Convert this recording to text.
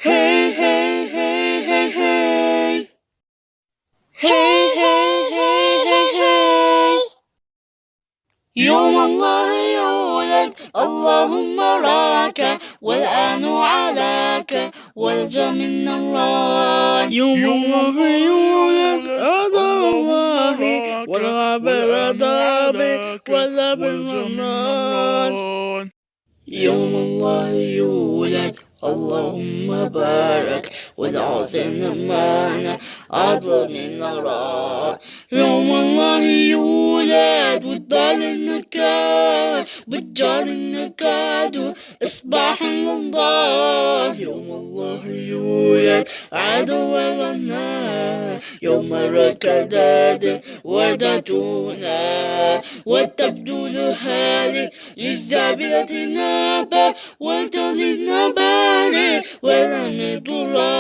Hey, hey, hey, hey, hey. Hey, hey, hey, hey, hey. يوم الله يولد اللهم راك والآن علاك والجا من النار. يوم الله يولد آدم الله والغابر دابك واللبن النار. يوم الله يولد اللهم بارك والعظيم المانع أعظم من النار. يوم الله يولد والدار النكاد والجار النكاد إصباح النضال. يوم الله يولد عدو النار يوم الركضات وردتنا وتبدو هذه للزابرة نابا وتلد نباري ولم ترى